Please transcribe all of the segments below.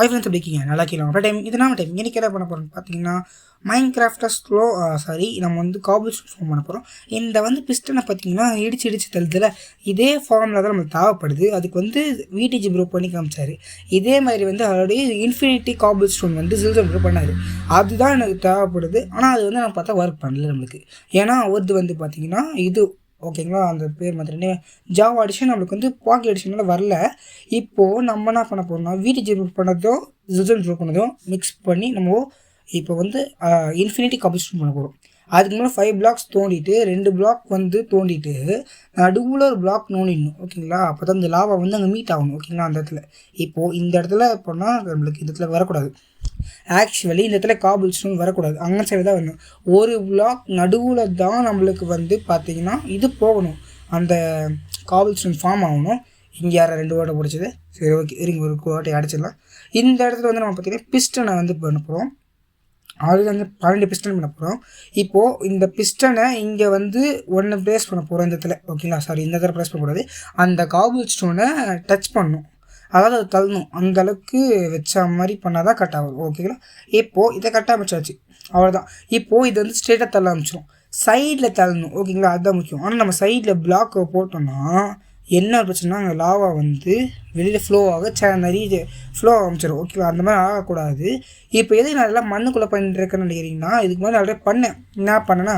Friends எப்படி இருக்கீங்க? நல்லா கேட்கலாம். அப்போ டைம் இது நம்ம டைம் இன்றைக்கி என்ன பண்ண போகிறோம்னு பார்த்தீங்கன்னா மைன்கிராஃப்டை நம்ம வந்து காபிள்ஸ் ஃபார்ம் பண்ண போகிறோம். இந்த வந்து பிஸ்டனை பார்த்தீங்கன்னா இடிச்சு தள்ளுதில் இதே ஃபார்மில் தான் நம்மளுக்கு தேவைப்படுது. அதுக்கு வந்து விடிஜி ப்ரோ பண்ணி காமிச்சார். இதே மாதிரி வந்து ஆல்ரெடி இன்ஃபினிட்டி காபிள் ஸ்டோன் வந்து ஜில்சன் ப்ரோ பண்ணார். அதுதான் எனக்கு தேவைப்படுது. ஆனால் அது வந்து நான் பார்த்தா ஒர்க் பண்ணல நம்மளுக்கு. ஏன்னா அவரது வந்து பார்த்திங்கன்னா இது ஓகேங்களா, அந்த பேர் மாதிரி ஜாவா எடிஷன் நம்மளுக்கு வந்து பாக்கெட் எடிஷனில் வரல. இப்போது நம்ம என்ன பண்ண போகிறோம்னா விடிஜி ப்ரோ பண்ணதும் ஜில்சன் ப்ரோ பண்ணதும் மிக்ஸ் பண்ணி நம்ம இப்போ வந்து இன்ஃபினிட்டி காபிள்ஸ்டோன் பண்ண போகிறோம். அதுக்கு மேலே 5 பிளாக்ஸ் தோண்டிட்டு 2 பிளாக் வந்து தோண்டிட்டு நடுவில் ஒரு பிளாக் நோண்டிடணும். ஓகேங்களா, அப்போ தான் இந்த லாவா வந்து அங்கே மீட் ஆகணும். ஓகேங்களா, அந்த இடத்துல இப்போது இந்த இடத்துல போனால் நம்மளுக்கு இந்த இடத்துல வரக்கூடாது. ஆக்சுவலி இந்த இடத்துல காபிள்ஸ்டோன் வரக்கூடாது, அங்கே சைடு தான் வரணும். ஒரு பிளாக் நடுவில் தான் நம்மளுக்கு வந்து பார்த்திங்கன்னா இது போகணும், அந்த காபிள்ஸ்டோன் ஃபார்ம் ஆகணும். இங்கே யாரை 2 வாட்டை பிடிச்சது? சரி, ஓகே, இருங்க ஒரு வாட்டை அடிச்சிடலாம். இந்த இடத்துல வந்து நம்ம பார்த்திங்கன்னா பிஸ்டனை வந்து பண்ண போகிறோம். ஆல்ரெடி வந்து 12 பிஸ்டன் பண்ண போகிறோம். இப்போது இந்த பிஸ்டனை இங்கே வந்து ஒன்று ப்ளேஸ் பண்ண போகிறோம் இந்த இடத்துல. ஓகேங்களா, சாரி, இந்த இடத்துல ப்ளேஸ் பண்ணக்கூடாது. அந்த காபிள் ஸ்டோனை டச் பண்ணணும், அதாவது அது தள்ளணும். அந்தளவுக்கு வச்ச மாதிரி பண்ணால் தான் கட் ஆகும். ஓகேங்களா, இப்போது இதை கட்ட ஆரம்பிச்சாச்சு, அவ்வளோதான். இப்போது இது வந்து ஸ்ட்ரெயிட்டாக தள்ள ஆரம்பிச்சிடும். சைடில் தள்ளணும். ஓகேங்களா, அதுதான் முக்கியம். ஆனால் நம்ம சைடில் பிளாக்கை போட்டோம்னா என்ன பிரச்சனைனா அங்கே லாவா வந்து வெளியில் ஃப்ளோ ஆக நிறைய ஃப்ளோ ஆரம்பிச்சிடும். ஓகேவா, அந்த மாதிரி ஆகக்கூடாது. இப்போ எதுக்கு நான் எல்லாம் மண்ணுக்குள்ளே பண்ணிட்டுருக்கேன்னு நினைக்கிறீங்கன்னா, இதுக்கு மாதிரி ஆல்ரெடி பண்ணேன். என்ன பண்ணேன்னா,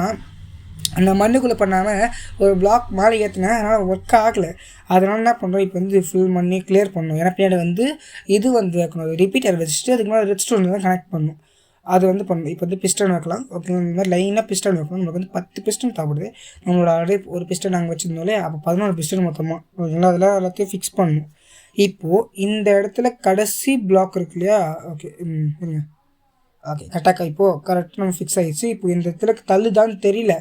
அந்த மண்ணுக்குள்ளே பண்ணாமல் ஒரு பிளாக் மேலே ஏற்றினேன், அதனால் ஒர்க் ஆகலை. அதனால் என்ன பண்ணுறோம், இப்போ வந்து ஃபுல் மண்ணி கிளியர் பண்ணணும். ஏன்னா பின்னாடி வந்து இது வந்து வைக்கணும், ரிப்பீட்டர் வச்சுட்டு அதுக்கு மேலே ரெட் ஸ்டோன் தான் கனெக்ட் பண்ணணும். அது வந்து பண்ணணும். இப்போ வந்து பிஸ்டன் வைக்கலாம். ஓகே, இந்த மாதிரி லைனாக பிஸ்டன் வைக்கணும். நமக்கு வந்து 10 பிஸ்டன் தேவைப்படுது. நம்மளோட ஆல்ரெடி ஒரு பிஸ்டன் நாங்கள் வச்சுருந்தோம்லே, அப்போ 11 பிஸ்டன் மொத்தமாக. ஓகேங்களா, அதெல்லாம் எல்லாத்தையும் ஃபிக்ஸ் பண்ணணும். இப்போது இந்த இடத்துல கடைசி பிளாக் இருக்கு இல்லையா? ஓகே, இருங்க. ஓகே, கரெக்டாக இப்போது கரெக்டாக நம்ம ஃபிக்ஸ் ஆகிடுச்சு. இப்போ இந்த இடத்துல தள்ளுதான்னு தெரியல,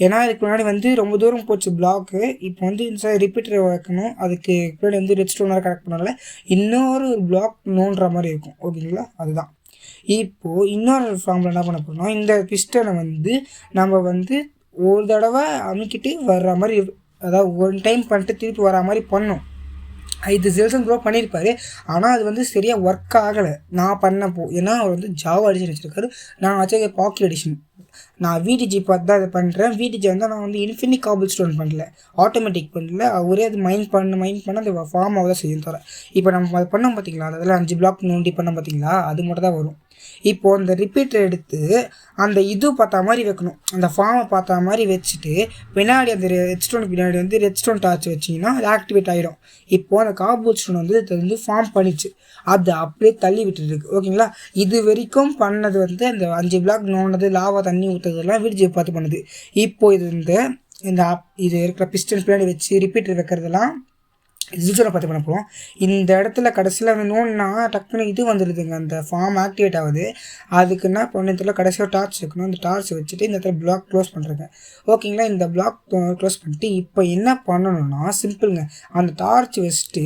ஏன்னா இதுக்கு முன்னாடி வந்து ரொம்ப தூரம் போச்சு பிளாக்கு. இப்போ வந்து இந்த ரிப்பீட்டர் வைக்கணும். அதுக்கு பின்னாடி வந்து ரெட் ஸ்டோனாக கரெக்ட் பண்ணால இன்னொரு பிளாக் நோண்டுற மாதிரி இருக்கும். ஓகேங்களா, அதுதான். இப்போது இன்னொரு ஃபார்மில் என்ன பண்ண போகிறோம்னா, இந்த பிஸ்டனை வந்து நம்ம வந்து ஒரு தடவை அமுக்கிட்டு வர்ற மாதிரி, அதாவது 1 டைம் பண்ணிட்டு திருப்பி வர மாதிரி பண்ணோம். இது ஜில்சன் ப்ரோ பண்ணியிருப்பார். ஆனால் அது வந்து சரியாக ஒர்க் ஆகலை நான் பண்ணப்போ. ஏன்னா அவர் வந்து ஜாவா எடிஷன் வச்சுருக்காரு, நான் வச்சுருக்க பாக்கெட் எடிஷன். நான் விடிஜி பார்த்து தான் அதை பண்ணுறேன். விடிஜி வந்து நான் வந்து இன்ஃபினிட்டி காபிள் ஸ்டோன் பண்ணல, ஆட்டோமேட்டிக் பண்ணல. அவரே அது மைண்ட் பண்ண அந்த ஃபார்ம் ஆக தான் செய்யும் தவிர. இப்போ நம்ம அதை பண்ணோம் பார்த்தீங்களா, அதில் 5 பிளாக் நோண்டி பண்ணோம் பார்த்தீங்களா, அது மட்டும் தான் வரும். இப்போது அந்த ரிப்பீட்டர் எடுத்து அந்த இது பார்த்தா மாதிரி வைக்கணும், அந்த ஃபார்மை பார்த்தா மாதிரி வச்சுட்டு பின்னாடி அந்த ரெட் ஸ்டோன் பின்னாடி வந்து ரெட் ஸ்டோன் டார்ச் வச்சிங்கன்னா அது ஆக்டிவேட் ஆகிடும். இப்போது அந்த காபிள் ஸ்டோன் வந்து இது வந்து ஃபார்ம் பண்ணிச்சு, அது அப்படியே தள்ளி விட்டுருக்கு. ஓகேங்களா, இது வரைக்கும் பண்ணது வந்து அந்த 5 பிளாக் நோண்டது, லாவா தண்ணி ஊற்றுறதுலாம் வீடியோ பார்த்து பண்ணுது. இப்போது இது இருக்கிற பிஸ்டன் பின்னாடி வச்சு ரிப்பீட்டர் வைக்கிறதுலாம் ஜில்சனை பார்த்து பண்ண போகிறோம். இந்த இடத்துல கடைசியில் வேணும்னா டக்குன்னு இது வந்துடுதுங்க, அந்த ஃபார்ம் ஆக்டிவேட் ஆகுது. அதுக்கு என்ன பண்ணதில் கடைசியாக டார்ச் வைக்கணும். அந்த டார்ச் வச்சுட்டு இந்த இடத்துல பிளாக் க்ளோஸ் பண்ணுறேங்க. ஓகேங்களா, இந்த பிளாக் க்ளோஸ் பண்ணிட்டு இப்போ என்ன பண்ணணும்னா சிம்பிளுங்க, அந்த டார்ச் வச்சுட்டு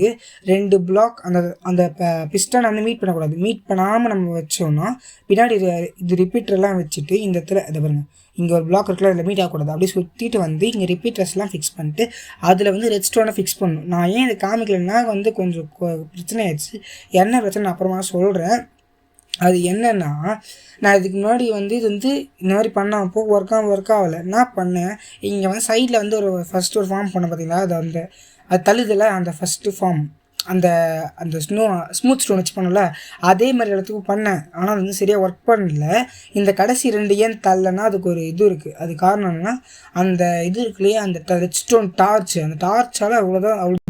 2 பிளாக் அந்த பிஸ்டன் வந்து மீட் பண்ணக்கூடாது. மீட் பண்ணாமல் நம்ம வச்சோம்னா பின்னாடி இது ரிப்பீட்டர்லாம் வச்சுட்டு இந்த இடத்துல இதை பாருங்கள், இங்கே ஒரு பிளாக் இருக்குல்ல, அதில் மீட் ஆகக்கூடாது. அப்படியே சுற்றிட்டு வந்து இங்கே ரிப்பீட்டர்ஸ்லாம் ஃபிக்ஸ் பண்ணிட்டு அதில் வந்து ரெட் ஸ்டோனை ஃபிக்ஸ் பண்ணணும். நான் ஏன் இதை காமிக்கலைன்னா வந்து கொஞ்சம் பிரச்சனை ஆயிடுச்சு. என்ன பிரச்சனை நான் அப்புறமா சொல்கிறேன். அது என்னென்னா, நான் இதுக்கு முன்னாடி வந்து இது வந்து இந்த மாதிரி பண்ணப்போ ஒர்க் ஆகலை. என்ன பண்ணேன், இங்கே வந்து சைடில் வந்து ஃபஸ்ட்டு ஒரு ஃபார்ம் பண்ண பார்த்தீங்களா, அது தள்ளுதில்ல, அந்த ஃபஸ்ட்டு ஃபார்ம் அந்த ஸ்மூத் ஸ்டோன் வச்சு பண்ணல, அதே மாதிரி இடத்துக்கும் பண்ணேன். ஆனால் அது வந்து சரியாக ஒர்க் பண்ணல. இந்த கடைசி 2 ஏன் தள்ளனா அதுக்கு ஒரு இது இருக்குது. அது காரணம் என்னன்னா, அந்த இது இருக்கு இல்லையா, அந்த ரெட் ஸ்டோன் டார்ச், அந்த டார்ச்சால் அவ்வளோ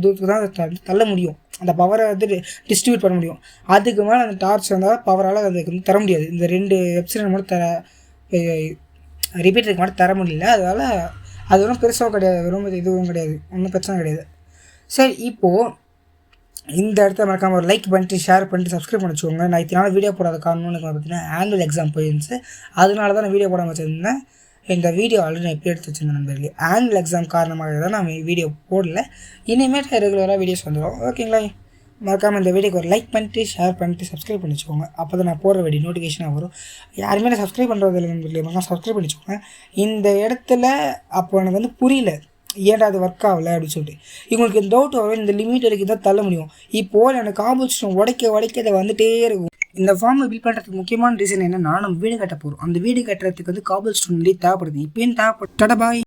தூரத்துக்கு தான் தள்ள முடியும், அந்த பவரை வந்து டிஸ்ட்ரிபியூட் பண்ண முடியும். அதுக்கு மேலே அந்த டார்ச் வந்தால் பவரால் அதுக்கு வந்து தர முடியாது. இந்த 2 வெப்சைட் மட்டும் ரிப்பீட்டருக்கு மட்டும் தர முடியல. அதனால் அது ஒன்றும் பெருசாக கிடையாது, ரொம்ப இதுவும் கிடையாது, ஒன்றும் பிரச்சனை கிடையாது. சரி, இப்போது இந்த இடத்த மறக்காமல் ஒரு லைக் பண்ணிட்டு ஷேர் பண்ணிட்டு சப்ஸ்கிரைப் பண்ணி வச்சுக்கோங்க. நான் இத்தனை நாள் வீடியோ போடாத காரணம்னு பார்த்தீங்கன்னா ஆனுவல் எக்ஸாம் போயிருந்துச்சு, அதனால தான் நான் வீடியோ போடாமல் வச்சுருந்தேன். இந்த வீடியோ ஆல்ரெடி நான் எப்படி எடுத்து வச்சுருந்தேன் நண்பர்களே, ஆனுவல் எக்ஸாம் காரணமாக தான் நான் வீடியோ போடல. இனிமேட்டு ரெகுலராக வீடியோஸ் வந்துடும். ஓகேங்களா, மறக்காமல் இந்த வீடியோக்கு ஒரு லைக் பண்ணிட்டு ஷேர் பண்ணிட்டு சப்ஸ்கிரைப் பண்ணி வச்சுக்கோங்க. அப்போ தான் நான் போடுற வீடியோ நோட்டிஃபிகேஷனாக வரும். யாருமே நான் சப்ஸ்கிரைப் பண்ணுறது இல்லை நண்பர்களே, மறக்காம சப்ஸ்கிரைப் பண்ணி வச்சுக்கோங்க. இந்த இடத்துல அப்போ எனக்கு வந்து புரியல, ஏன்டா அது ஒர்க் ஆகலை அப்படின்னு சொல்லிட்டு இவங்களுக்கு இந்த டவுட் வரும். இந்த லிமிட் வரைக்கும் தான் தள்ள முடியும். இப்போது எனக்கு காம்பவுண்ட் ஸ்டோன் உடைக்க அதை வந்துட்டே இருக்கும். இந்த ஃபார்மை பில்ட் பண்ணுறதுக்கு முக்கியமான ரீசன் என்னன்னா, நம்ம வீடு கட்ட போகிறோம். அந்த வீடு கட்டுறதுக்கு வந்து காம்பவுண்ட் ஸ்டோன் தேவைப்படுது. இப்பயும் தேவைப்படுது. பாய்.